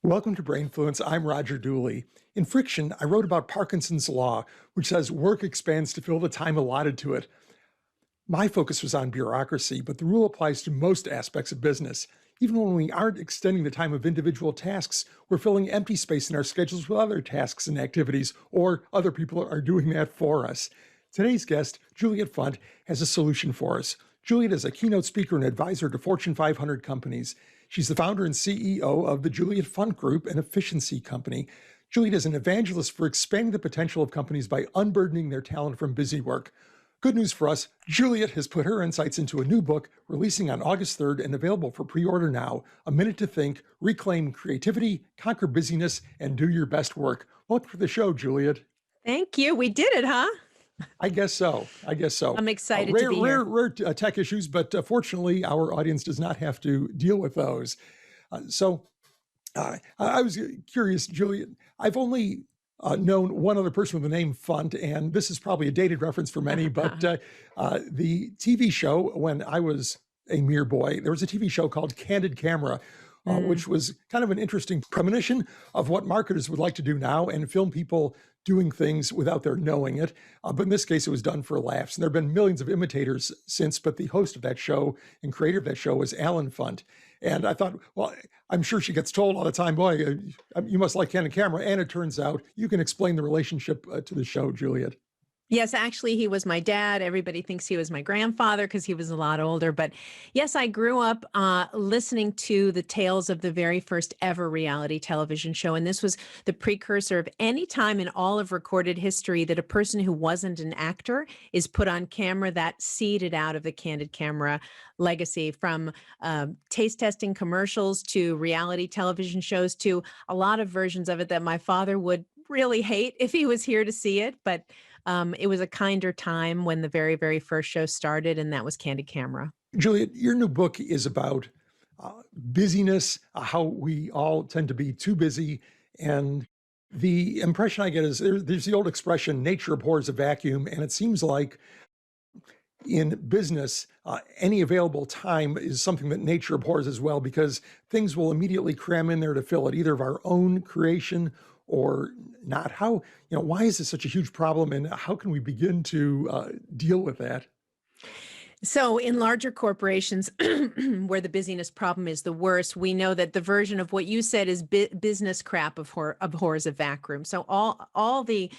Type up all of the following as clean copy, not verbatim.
Welcome to Brainfluence. I'm Roger Dooley. In Friction, I wrote about Parkinson's Law, which says work expands to fill the time allotted to it. My focus was on bureaucracy, but the rule applies to most aspects of business. Even when we aren't extending the time of individual tasks, we're filling empty space in our schedules with other tasks and activities, or other people are doing that for us. Today's guest, Juliet Funt, has a solution for us. Juliet is a keynote speaker and advisor to Fortune 500 companies. She's the founder and CEO of the Juliet Funt Group, an efficiency company. Juliet is an evangelist for expanding the potential of companies by unburdening their talent from busy work. Good news for us, Juliet has put her insights into a new book releasing on August 3rd and available for pre-order now, A Minute to Think, Reclaim Creativity, Conquer Busyness, and Do Your Best Work. Welcome to the show, Juliet. Thank you. We did it, huh? I guess so. I'm excited to be here. Rare tech issues, but fortunately, our audience does not have to deal with those. I was curious, Juliet. I've only known one other person with the name Funt, and this is probably a dated reference for many, but the TV show, when I was a mere boy, there was a TV show called Candid Camera, which was kind of an interesting premonition of what marketers would like to do now and film people doing things without their knowing it. But in this case, it was done for laughs. And there have been millions of imitators since, but the host of that show and creator of that show was Alan Funt. And I thought, well, I'm sure she gets told all the time, boy, you must like Candid Camera. And it turns out you can explain the relationship to the show, Juliet. Yes, actually, he was my dad. Everybody thinks he was my grandfather because he was a lot older. But yes, I grew up listening to the tales of the very first ever reality television show. And this was the precursor of any time in all of recorded history that a person who wasn't an actor is put on camera. That seeded out of the Candid Camera legacy, from taste testing commercials to reality television shows to a lot of versions of it that my father would really hate if he was here to see it. But it was a kinder time when the very, very first show started, and that was Candid Camera. Juliet, your new book is about busyness, how we all tend to be too busy. And the impression I get is there's the old expression, nature abhors a vacuum. And it seems like in business, any available time is something that nature abhors as well, because things will immediately cram in there to fill it, either of our own creation or not. Why is this such a huge problem, and how can we begin to deal with that? So in larger corporations where the busyness problem is the worst, we know that the version of what you said is business crap abhors a vacuum. So all the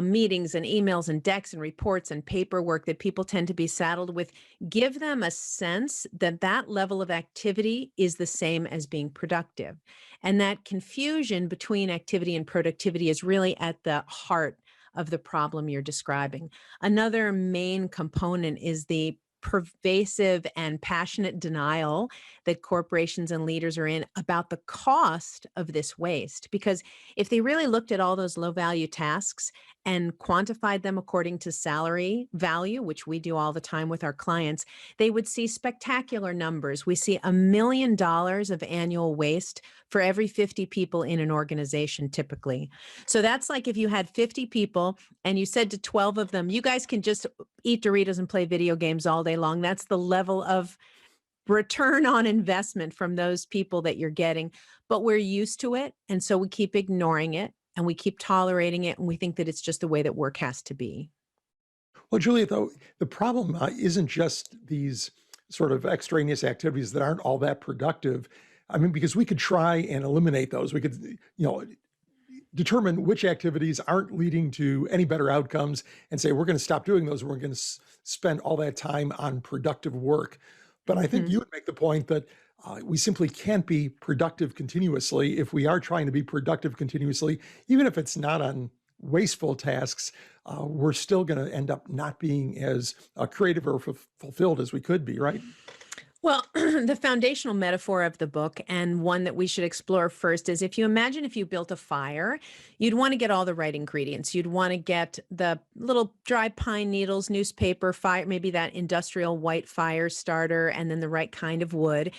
meetings and emails and decks and reports and paperwork that people tend to be saddled with give them a sense that that level of activity is the same as being productive. And that confusion between activity and productivity is really at the heart of the problem you're describing. Another main component is the pervasive and passionate denial that corporations and leaders are in about the cost of this waste. Because if they really looked at all those low value tasks and quantified them according to salary value, which we do all the time with our clients, they would see spectacular numbers. We see $1 million of annual waste for every 50 people in an organization typically. So that's like if you had 50 people and you said to 12 of them, you guys can just eat Doritos and play video games all day long. That's the level of return on investment from those people that you're getting. But we're used to it. And so we keep ignoring it and we keep tolerating it. And we think that it's just the way that work has to be. Well, Juliet, though, the problem isn't just these sort of extraneous activities that aren't all that productive. I mean, because we could try and eliminate those. We could, determine which activities aren't leading to any better outcomes and say, we're going to stop doing those. We're going to spend all that time on productive work. But I think you would make the point that we simply can't be productive continuously. If we are trying to be productive continuously, even if it's not on wasteful tasks, we're still going to end up not being as creative or fulfilled as we could be, right? Well, the foundational metaphor of the book, and one that we should explore first, is if you built a fire, you'd want to get all the right ingredients. You'd want to get the little dry pine needles, newspaper, fire, maybe that industrial white fire starter, and then the right kind of wood.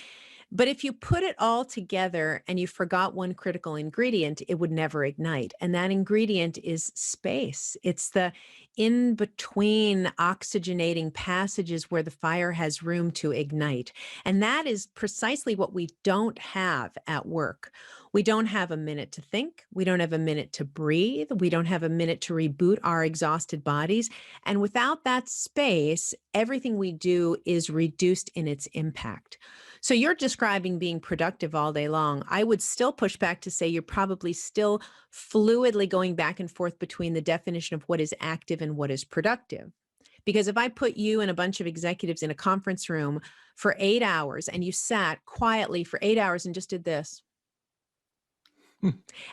But if you put it all together and you forgot one critical ingredient, it would never ignite. And that ingredient is space. It's the in between oxygenating passages where the fire has room to ignite. And that is precisely what we don't have at work. We don't have a minute to think. We don't have a minute to breathe. We don't have a minute to reboot our exhausted bodies. And without that space, everything we do is reduced in its impact. So you're describing being productive all day long. I would still push back to say you're probably still fluidly going back and forth between the definition of what is active and what is productive. Because if I put you and a bunch of executives in a conference room for 8 hours and you sat quietly for 8 hours and just did this,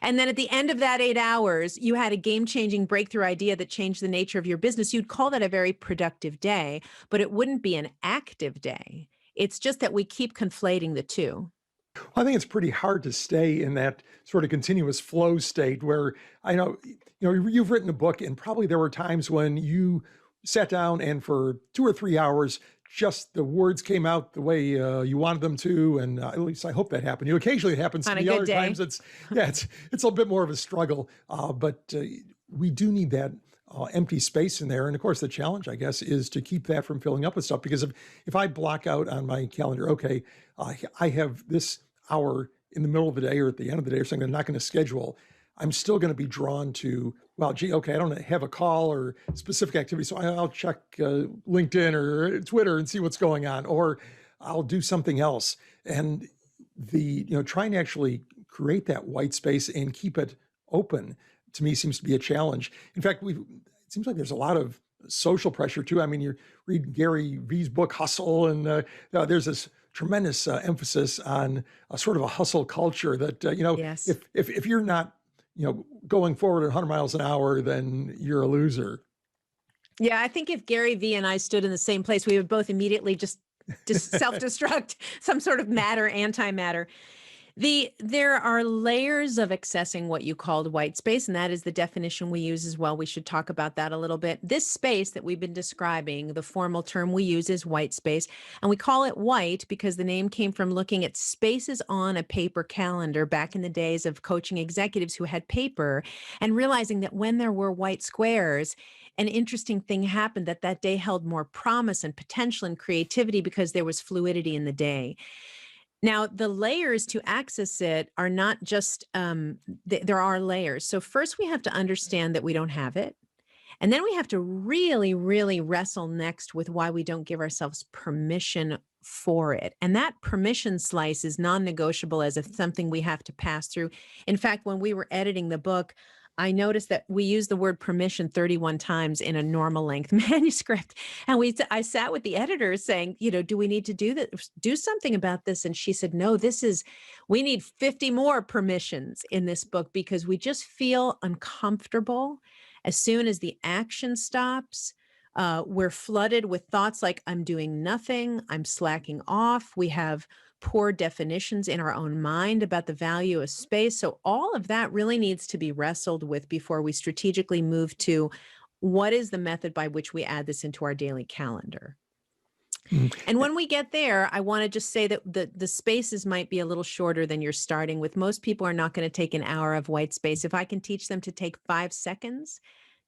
and then at the end of that 8 hours, you had a game-changing breakthrough idea that changed the nature of your business, you'd call that a very productive day, but it wouldn't be an active day. It's just that we keep conflating the two. Well, I think it's pretty hard to stay in that sort of continuous flow state where I know, you've written a book and probably there were times when you sat down and for 2 or 3 hours, just the words came out the way you wanted them to. And at least I hope that happened. Occasionally it happens to On a me. good Other day. times it's a bit more of a struggle. But we do need that empty space in there. And of course, the challenge, I guess, is to keep that from filling up with stuff. Because if I block out on my calendar, okay, I have this hour in the middle of the day or at the end of the day or something I'm not going to schedule, I'm still going to be drawn to, well, gee, okay, I don't have a call or specific activity, so I'll check LinkedIn or Twitter and see what's going on, or I'll do something else. And trying to actually create that white space and keep it open, to me, seems to be a challenge. In fact, it seems like there's a lot of social pressure too. I mean, you read Gary Vee's book, Hustle, and there's this tremendous emphasis on a sort of a hustle culture that, Yes. if you're not, going forward at 100 miles an hour, then you're a loser. Yeah, I think if Gary Vee and I stood in the same place, we would both immediately just self-destruct, some sort of matter, antimatter. There are layers of accessing what you called white space, and that is the definition we use as well. We should talk about that a little bit. This space that we've been describing, the formal term we use is white space, and we call it white because the name came from looking at spaces on a paper calendar back in the days of coaching executives who had paper and realizing that when there were white squares, an interesting thing happened, that day held more promise and potential and creativity because there was fluidity in the day. Now, the layers to access it are not just, there are layers. So first we have to understand that we don't have it. And then we have to really, really wrestle next with why we don't give ourselves permission for it. And that permission slice is non-negotiable as something we have to pass through. In fact, when we were editing the book, I noticed that we used the word permission 31 times in a normal length manuscript. And I sat with the editor saying, do we need to do something about this? And she said, no, we need 50 more permissions in this book because we just feel uncomfortable. As soon as the action stops, we're flooded with thoughts like, I'm doing nothing, I'm slacking off. We have poor definitions in our own mind about the value of space. So all of that really needs to be wrestled with before we strategically move to what is the method by which we add this into our daily calendar. And when we get there, I want to just say that the spaces might be a little shorter than you're starting with. Most people are not going to take an hour of white space. If I can teach them to take 5 seconds,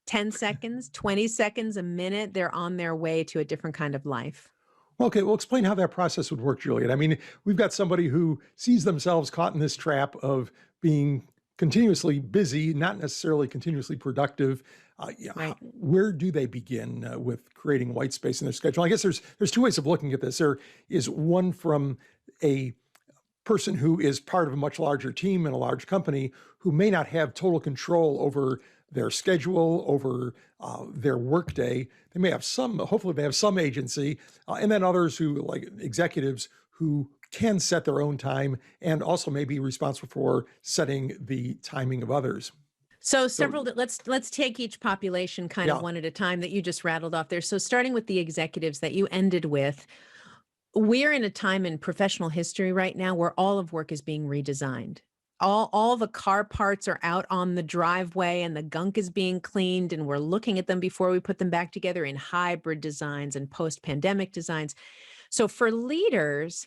10 seconds, 20 seconds, a minute, they're on their way to a different kind of life. Okay, well, explain how that process would work, Juliet. I mean, we've got somebody who sees themselves caught in this trap of being continuously busy, not necessarily continuously productive. Right. Where do they begin with creating white space in their schedule? I guess there's 2 ways of looking at this. There is one from a person who is part of a much larger team in a large company who may not have total control over their schedule, over their workday. They may have hopefully they have some agency. And then others who, like executives, who can set their own time and also may be responsible for setting the timing of others. So let's take each population kind of one at a time that you just rattled off there. So starting with the executives that you ended with, we're in a time in professional history right now where all of work is being redesigned. All the car parts are out on the driveway and the gunk is being cleaned and we're looking at them before we put them back together in hybrid designs and post-pandemic designs. So for leaders,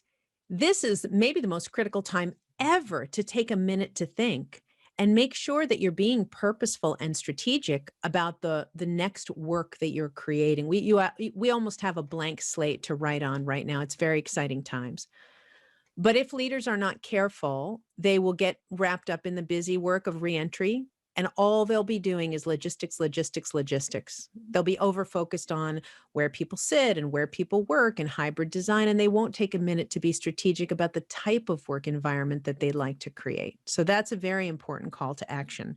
This is maybe the most critical time ever to take a minute to think and make sure that you're being purposeful and strategic about the next work that you're creating. We almost have a blank slate to write on right now. It's very exciting times. But if leaders are not careful, they will get wrapped up in the busy work of reentry, and all they'll be doing is logistics, logistics, logistics. They'll be over focused on where people sit and where people work and hybrid design, and they won't take a minute to be strategic about the type of work environment that they'd like to create. So that's a very important call to action.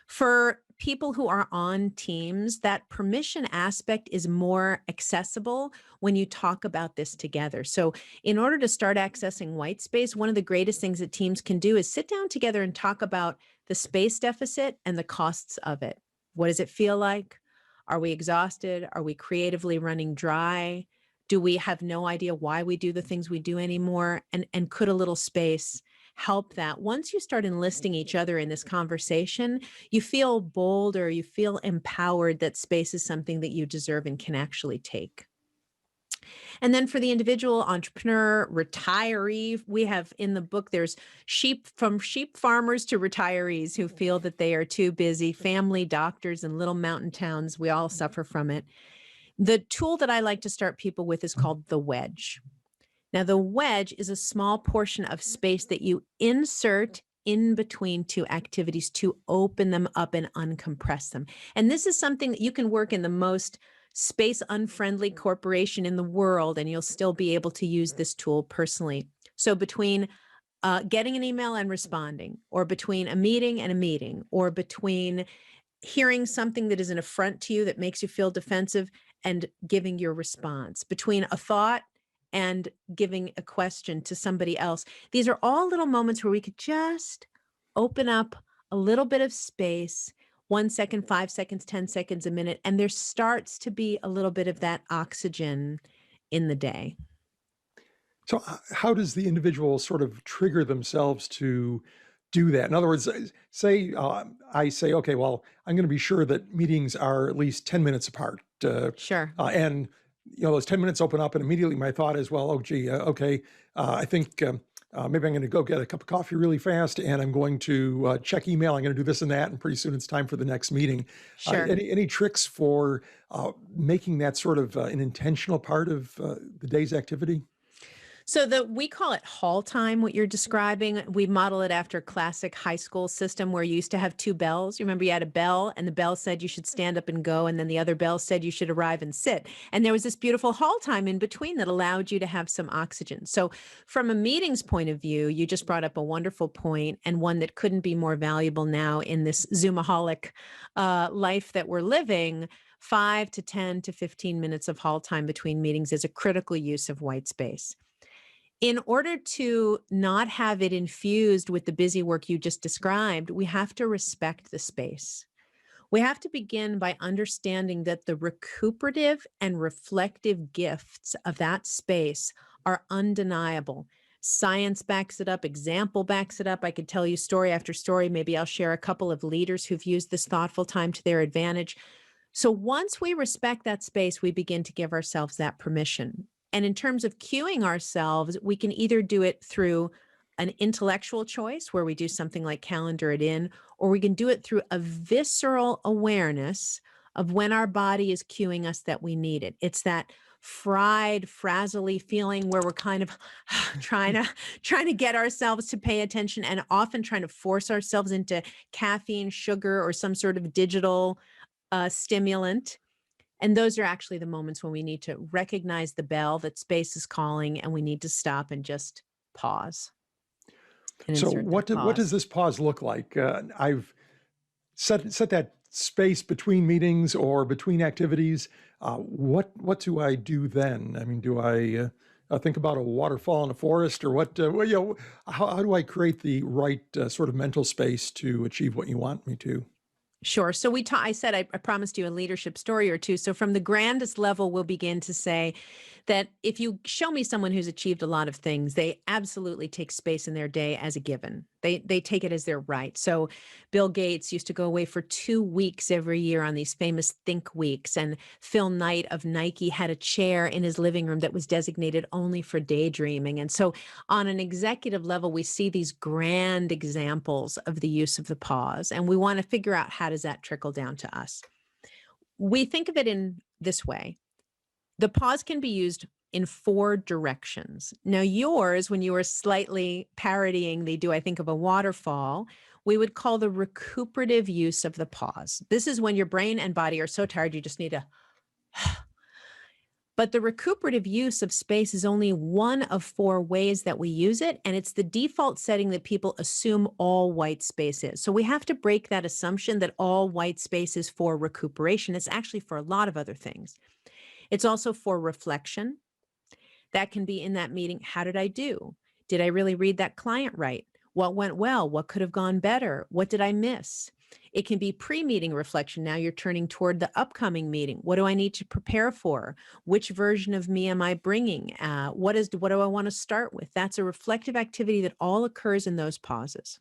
For people who are on teams, that permission aspect is more accessible when you talk about this together. So, in order to start accessing white space, one of the greatest things that teams can do is sit down together and talk about the space deficit and the costs of it. What does it feel like? Are we exhausted? Are we creatively running dry? Do we have no idea why we do the things we do anymore? And could a little space help that? Once you start enlisting each other in this conversation, you feel bolder, you feel empowered that space is something that you deserve and can actually take. And then for the individual entrepreneur, retiree, we have in the book, there's from sheep farmers to retirees who feel that they are too busy, family, doctors, and little mountain towns. We all suffer from it. The tool that I like to start people with is called the wedge. Now, the wedge is a small portion of space that you insert in between two activities to open them up and uncompress them. And this is something that you can work in the most space unfriendly corporation in the world, and you'll still be able to use this tool personally. So between getting an email and responding, or between a meeting, or between hearing something that is an affront to you that makes you feel defensive and giving your response, between a thought and giving a question to somebody else. These are all little moments where we could just open up a little bit of space, 1 second, 5 seconds, 10 seconds, a minute, and there starts to be a little bit of that oxygen in the day. So, how does the individual sort of trigger themselves to do that? In other words, say I say, okay, well, I'm going to be sure that meetings are at least 10 minutes apart. Sure. And those 10 minutes open up, and immediately my thought is, well, oh, gee, okay, I think maybe I'm going to go get a cup of coffee really fast, and I'm going to check email. I'm going to do this and that, and pretty soon it's time for the next meeting. Sure. Any tricks for making that sort of an intentional part of the day's activity? So we call it hall time, what you're describing. We model it after classic high school system where you used to have two bells. You remember you had a bell and the bell said you should stand up and go, and then the other bell said you should arrive and sit. And there was this beautiful hall time in between that allowed you to have some oxygen. So from a meetings point of view, you just brought up a wonderful point, and one that couldn't be more valuable now in this Zoomaholic life that we're living. 5 to 10 to 15 minutes of hall time between meetings is a critical use of white space. In order to not have it infused with the busy work you just described, we have to respect the space. We have to begin by understanding that the recuperative and reflective gifts of that space are undeniable. Science backs it up, example backs it up. I could tell you story after story. Maybe I'll share a couple of leaders who've used this thoughtful time to their advantage. So once we respect that space, we begin to give ourselves that permission. And in terms of cueing ourselves, we can either do it through an intellectual choice where we do something like calendar it in, or we can do it through a visceral awareness of when our body is cueing us that we need it. It's that fried, frazzly feeling where we're kind of trying to get ourselves to pay attention, and often trying to force ourselves into caffeine, sugar, or some sort of digital stimulant. And those are actually the moments when we need to recognize the bell that space is calling, and we need to stop and just pause and So, insert that what does pause. this pause look like? I've set that space between meetings or between activities. What do I do then? I mean, do I think about a waterfall in a forest, or what? How do I create the right sort of mental space to achieve what you want me to? Sure. So I said I promised you a leadership story or two. So from the grandest level, we'll begin to say that if you show me someone who's achieved a lot of things, they absolutely take space in their day as a given. They take it as their right. So Bill Gates used to go away for 2 weeks every year on these famous Think Weeks. And Phil Knight of Nike had a chair in his living room that was designated only for daydreaming. And so on an executive level, we see these grand examples of the use of the pause. And we want to figure out, how does that trickle down to us? We think of it in this way. The pause can be used in 4 directions. Now, yours, when you were slightly parodying the "do I think of a waterfall," we would call the recuperative use of the pause. This is when your brain and body are so tired, you just need to. But the recuperative use of space is only one of 4 ways that we use it, and it's the default setting that people assume all white space is. So we have to break that assumption that all white space is for recuperation. It's actually for a lot of other things. It's also for reflection. That can be in that meeting. How did I do? Did I really read that client right? What went well? What could have gone better? What did I miss? It can be pre-meeting reflection. Now you're turning toward the upcoming meeting. What do I need to prepare for? Which version of me am I bringing? What do I want to start with? That's a reflective activity that all occurs in those pauses.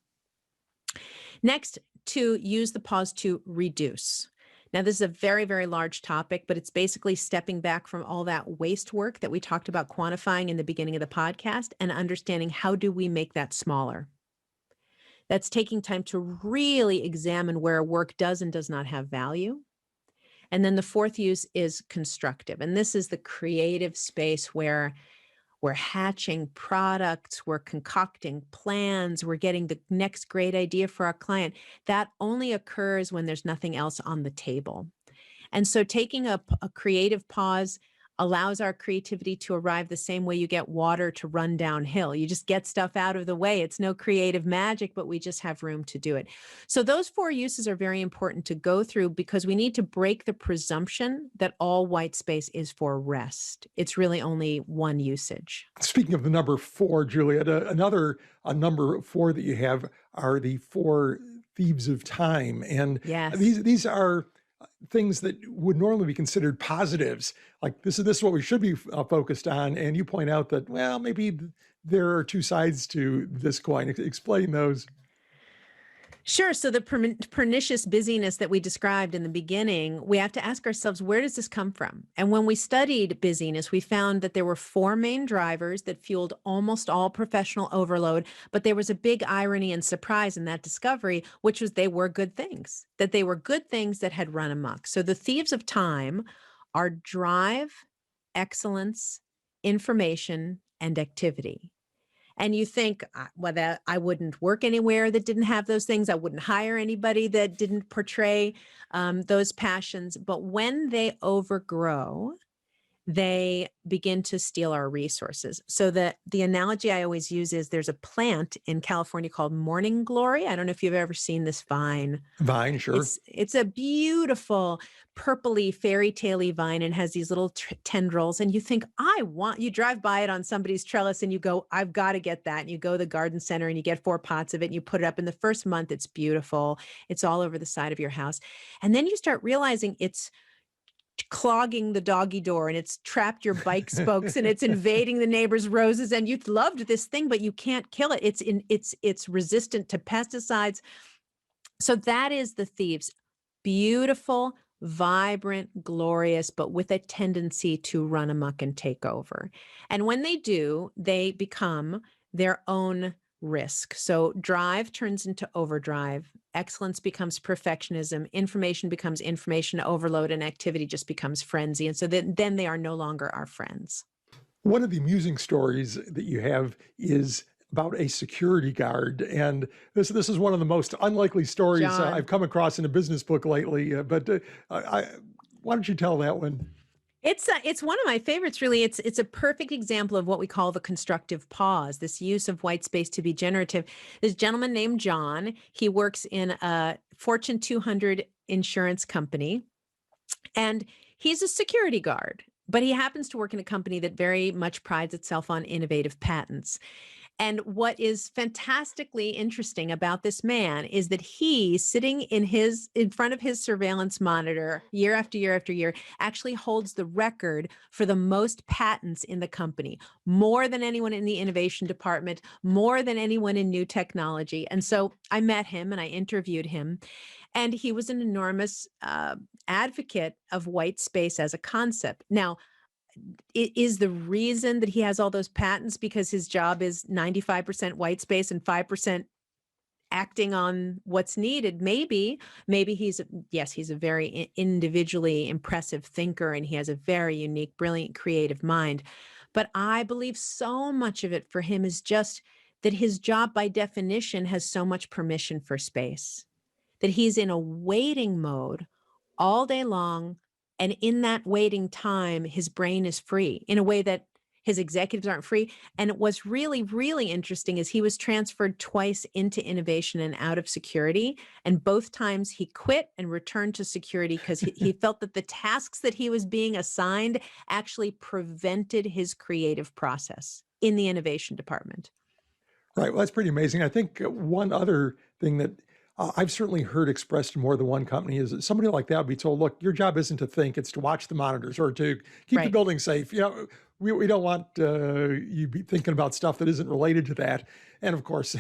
Next, to use the pause to reduce. Now, this is a very, very large topic, but it's basically stepping back from all that waste work that we talked about quantifying in the beginning of the podcast and understanding, how do we make that smaller? That's taking time to really examine where work does and does not have value. And then the 4th use is constructive. And this is the creative space where we're hatching products, we're concocting plans, we're getting the next great idea for our client. That only occurs when there's nothing else on the table. And so taking a creative pause allows our creativity to arrive the same way you get water to run downhill. You just get stuff out of the way. It's no creative magic, but we just have room to do it. So those 4 uses are very important to go through, because we need to break the presumption that all white space is for rest. It's really only one usage. Speaking of the number 4, Juliet, another number 4 that you have are the 4 thieves of time. And Yes. these are things that would normally be considered positives. Like, this is what we should be focused on. And you point out that, well, maybe there are 2 sides to this coin. Explain those. Sure. So the pernicious busyness that we described in the beginning, we have to ask ourselves, where does this come from? And when we studied busyness, we found that there were 4 main drivers that fueled almost all professional overload. But there was a big irony and surprise in that discovery, which was they were good things, that had run amok. So the thieves of time are drive, excellence, information, and activity. And you think, well, that I wouldn't work anywhere that didn't have those things. I wouldn't hire anybody that didn't portray those passions. But when they overgrow, they begin to steal our resources. So the analogy I always use is, there's a plant in California called morning glory. I don't know if you've ever seen this vine. Vine, sure. It's a beautiful purpley fairy tale-y vine, and has these little tendrils. And you think, you drive by it on somebody's trellis and you go, I've got to get that. And you go to the garden center and you get 4 pots of it and you put it up. In the first month, it's beautiful. It's all over the side of your house. And then you start realizing it's clogging the doggy door, and it's trapped your bike spokes, and it's invading the neighbor's roses, and you've loved this thing, but you can't kill it. It's resistant to pesticides. So that is the thieves. Beautiful, vibrant, glorious, but with a tendency to run amok and take over. And when they do, they become their own risk. So drive turns into overdrive. Excellence becomes perfectionism. Information becomes information overload, and activity just becomes frenzy. And so then they are no longer our friends. One of the amusing stories that you have is about a security guard. And this is one of the most unlikely stories John. I've come across in a business book lately. Why don't you tell that one? It's one of my favorites, really. It's a perfect example of what we call the constructive pause, this use of white space to be generative. This gentleman named John, he works in a Fortune 200 insurance company, and he's a security guard, but he happens to work in a company that very much prides itself on innovative patents. And what is fantastically interesting about this man is that he, sitting in front of his surveillance monitor year after year after year, actually holds the record for the most patents in the company, more than anyone in the innovation department, more than anyone in new technology. And so I met him and I interviewed him, and he was an enormous advocate of white space as a concept. Now, is the reason that he has all those patents because his job is 95% white space and 5% acting on what's needed? Maybe he's a very individually impressive thinker, and he has a very unique, brilliant, creative mind. But I believe so much of it for him is just that his job by definition has so much permission for space, that he's in a waiting mode all day long. And in that waiting time, his brain is free in a way that his executives aren't free. And what's really, really interesting is he was transferred twice into innovation and out of security. And both times he quit and returned to security because he felt that the tasks that he was being assigned actually prevented his creative process in the innovation department. Right. Well, that's pretty amazing. I think one other thing that I've certainly heard expressed in more than one company is that somebody like that would be told, look, your job isn't to think, it's to watch the monitors or to keep the Right. building safe. We don't want you be thinking about stuff that isn't related to that. And of course,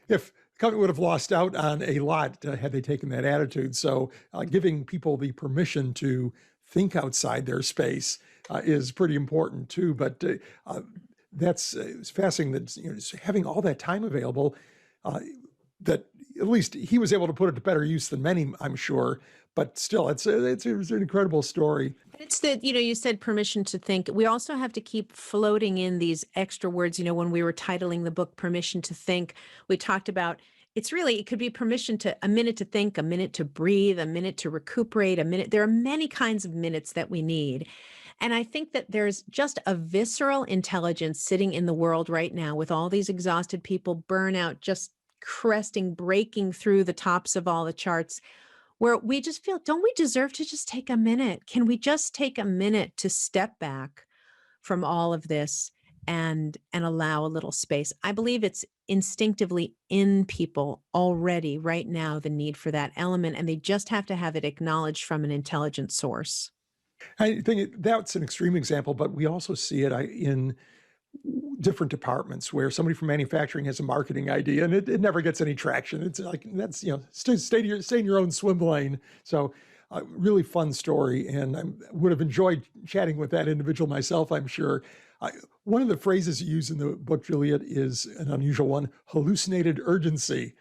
if the company would have lost out on a lot had they taken that attitude. So giving people the permission to think outside their space is pretty important too. But that's it's fascinating that just having all that time available, that at least he was able to put it to better use than many, I'm sure. But still, it's an incredible story. It's that, you said permission to think. We also have to keep floating in these extra words. When we were titling the book Permission to Think, we talked about it could be permission to a minute to think, a minute to breathe, a minute to recuperate, a minute. There are many kinds of minutes that we need. And I think that there's just a visceral intelligence sitting in the world right now with all these exhausted people, burnout, just cresting, breaking through the tops of all the charts, where we just feel, don't we deserve to just take a minute? Can we just take a minute to step back from all of this and allow a little space? I believe it's instinctively in people already right now, the need for that element, and they just have to have it acknowledged from an intelligent source. I think that's an extreme example, but we also see it in different departments where somebody from manufacturing has a marketing idea and it never gets any traction. It's like, that's, stay in your own swim lane. So really fun story. And I would have enjoyed chatting with that individual myself, I'm sure. One of the phrases you use in the book, Juliet, is an unusual one: hallucinated urgency.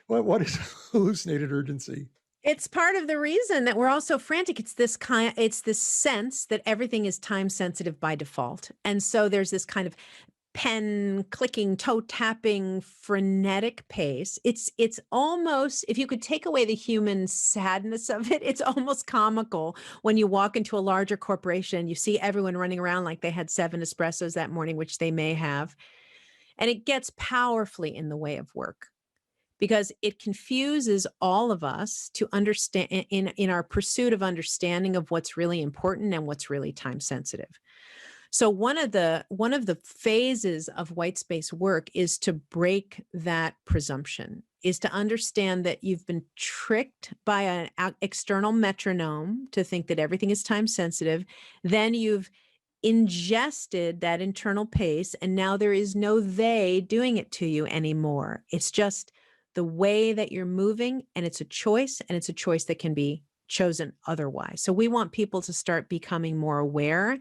What is hallucinated urgency? It's part of the reason that we're all so frantic. It's this sense that everything is time sensitive by default. And so there's this kind of pen clicking, toe tapping, frenetic pace. It's almost, if you could take away the human sadness of it, it's almost comical when you walk into a larger corporation, you see everyone running around like they had 7 espressos that morning, which they may have. And it gets powerfully in the way of work, because it confuses all of us to understand in our pursuit of understanding of what's really important and what's really time sensitive. So one of the phases of white space work is to break that presumption, is to understand that you've been tricked by an external metronome to think that everything is time sensitive. Then you've ingested that internal pace, and now there is no they doing it to you anymore. It's just the way that you're moving, and it's a choice, and it's a choice that can be chosen otherwise. So we want people to start becoming more aware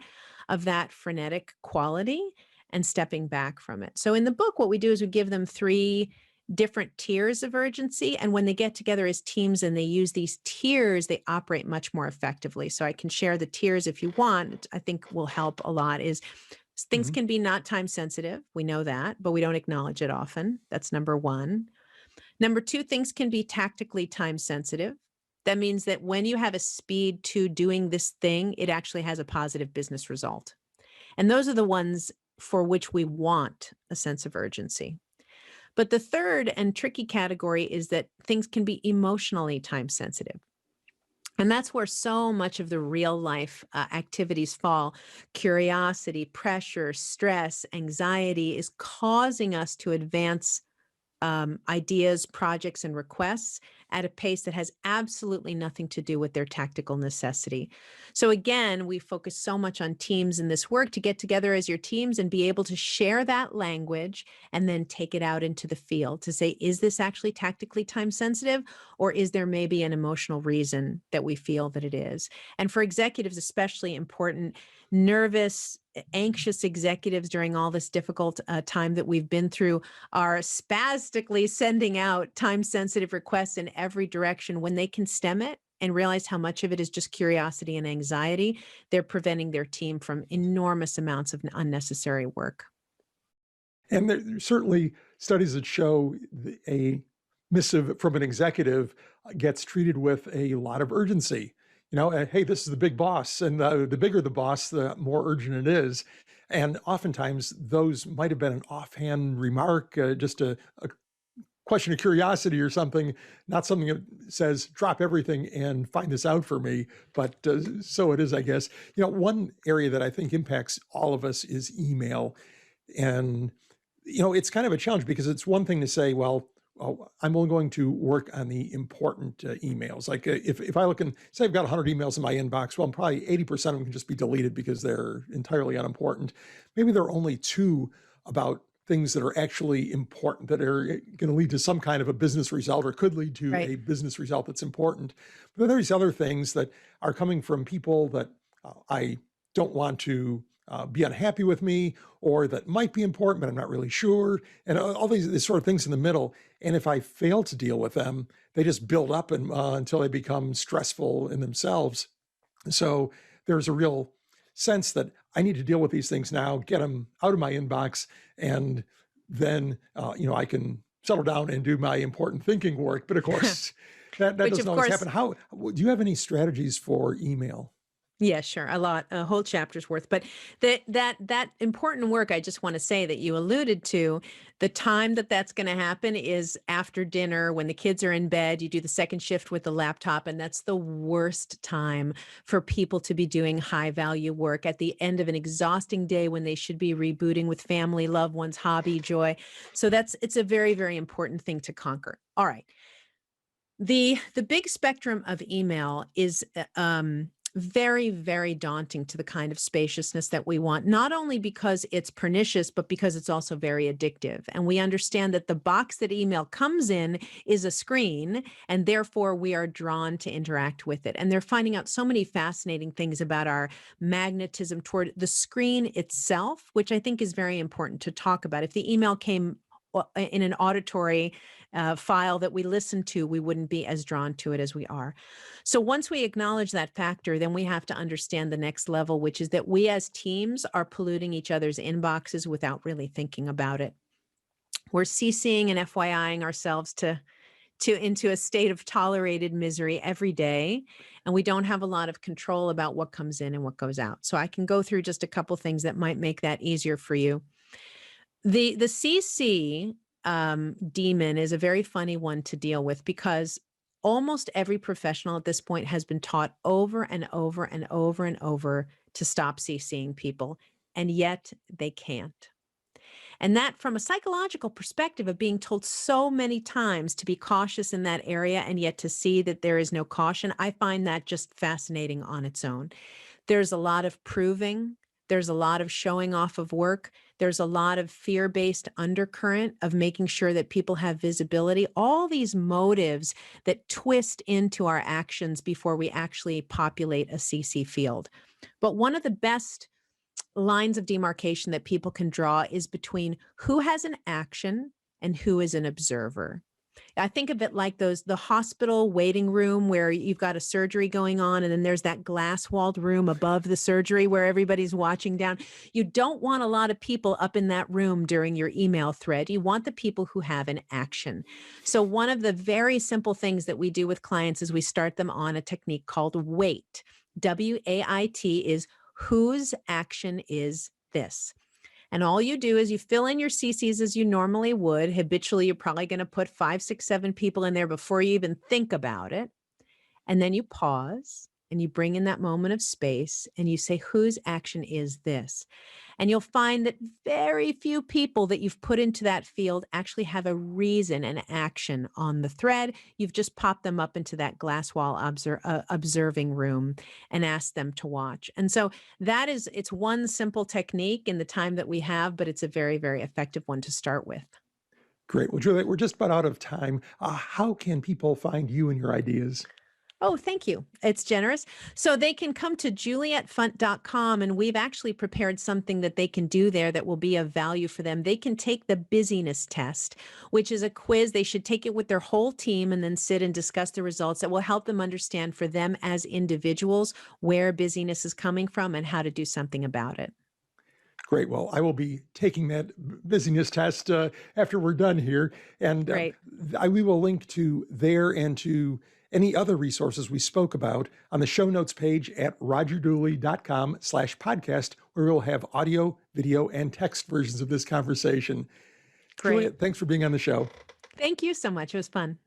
of that frenetic quality and stepping back from it. So in the book, what we do is we give them 3 different tiers of urgency. And when they get together as teams and they use these tiers, they operate much more effectively. So I can share the tiers if you want. I think will help a lot. Is things can be not time sensitive. We know that, but we don't acknowledge it often. That's number 1. Number 2, things can be tactically time sensitive. That means that when you have a speed to doing this thing, it actually has a positive business result. And those are the ones for which we want a sense of urgency. But the third and tricky category is that things can be emotionally time sensitive. And that's where so much of the real life activities fall. Curiosity, pressure, stress, anxiety is causing us to advance ideas, projects, and requests at a pace that has absolutely nothing to do with their tactical necessity. So again, we focus so much on teams in this work to get together as your teams and be able to share that language and then take it out into the field to say, is this actually tactically time sensitive, or is there maybe an emotional reason that we feel that it is? And for executives, especially important, nervous, anxious executives during all this difficult time that we've been through are spastically sending out time-sensitive requests in every direction. When they can stem it and realize how much of it is just curiosity and anxiety, they're preventing their team from enormous amounts of unnecessary work. And there's certainly studies that show a missive from an executive gets treated with a lot of urgency. Hey, this is the big boss, and the bigger the boss, the more urgent it is. And oftentimes, those might have been an offhand remark, just a question of curiosity or something, not something that says, drop everything and find this out for me. But so it is, I guess. One area that I think impacts all of us is email. And it's kind of a challenge because it's one thing to say, well, oh, I'm only going to work on the important emails. Like if I look and say I've got 100 emails in my inbox, well, probably 80% of them can just be deleted because they're entirely unimportant. Maybe there are only 2 about things that are actually important that are going to lead to some kind of a business result or could lead to Right. a business result that's important. But there's other things that are coming from people that I don't want to be unhappy with me, or that might be important, but I'm not really sure. And all these sort of things in the middle. And if I fail to deal with them, they just build up until they become stressful in themselves. So there's a real sense that I need to deal with these things now, get them out of my inbox, and then I can settle down and do my important thinking work. But of course, that Which doesn't of always course, happen. How do you have any strategies for email? yeah, sure. A lot, a whole chapter's worth. But that important work, I just want to say that you alluded to, the time that that's going to happen is after dinner when the kids are in bed. You do the second shift with the laptop, and that's the worst time for people to be doing high value work at the end of an exhausting day when they should be rebooting with family, loved ones, hobby, joy. So it's a very, very important thing to conquer. All right. The big spectrum of email is very, very daunting to the kind of spaciousness that we want, not only because it's pernicious, but because it's also very addictive. And we understand that the box that email comes in is a screen, and therefore we are drawn to interact with it. And they're finding out so many fascinating things about our magnetism toward the screen itself, which I think is very important to talk about. If the email came in an auditory file that we listen to, we wouldn't be as drawn to it as we are. So once we acknowledge that factor, then we have to understand the next level, which is that we as teams are polluting each other's inboxes without really thinking about it. We're CCing and FYIing ourselves into a state of tolerated misery every day, and we don't have a lot of control about what comes in and what goes out. So I can go through just a couple things that might make that easier for you. The CC demon is a very funny one to deal with because almost every professional at this point has been taught over and over and over and over to stop CCing people, and yet they can't. And that, from a psychological perspective of being told so many times to be cautious in that area and yet to see that there is no caution, I find that just fascinating on its own. There's a lot of proving. There's a lot of showing off of work. There's a lot of fear-based undercurrent of making sure that people have visibility. All these motives that twist into our actions before we actually populate a CC field. But one of the best lines of demarcation that people can draw is between who has an action and who is an observer. I think of it like the hospital waiting room where you've got a surgery going on, and then there's that glass walled room above the surgery where everybody's watching down. You don't want a lot of people up in that room during your email thread. You want the people who have an action. So one of the very simple things that we do with clients is we start them on a technique called WAIT. WAIT is whose action is this? And all you do is you fill in your CCs as you normally would. Habitually, you're probably going to put 5, 6, 7 people in there before you even think about it. And then you pause and you bring in that moment of space and you say, whose action is this? And you'll find that very few people that you've put into that field actually have a reason and action on the thread. You've just popped them up into that glass wall observing room and asked them to watch. And so it's one simple technique in the time that we have, but it's a very, very effective one to start with. Great. Well, Juliet, we're just about out of time. How can people find you and your ideas? Oh, thank you. It's generous. So they can come to julietfunt.com, and we've actually prepared something that they can do there that will be of value for them. They can take the busyness test, which is a quiz. They should take it with their whole team and then sit and discuss the results that will help them understand for them as individuals where busyness is coming from and how to do something about it. Great. Well, I will be taking that busyness test after we're done here. And Great. we will link to there and to any other resources we spoke about on the show notes page at rogerdooley.com/podcast, where we'll have audio, video, and text versions of this conversation. Great. Juliet, thanks for being on the show. Thank you so much. It was fun.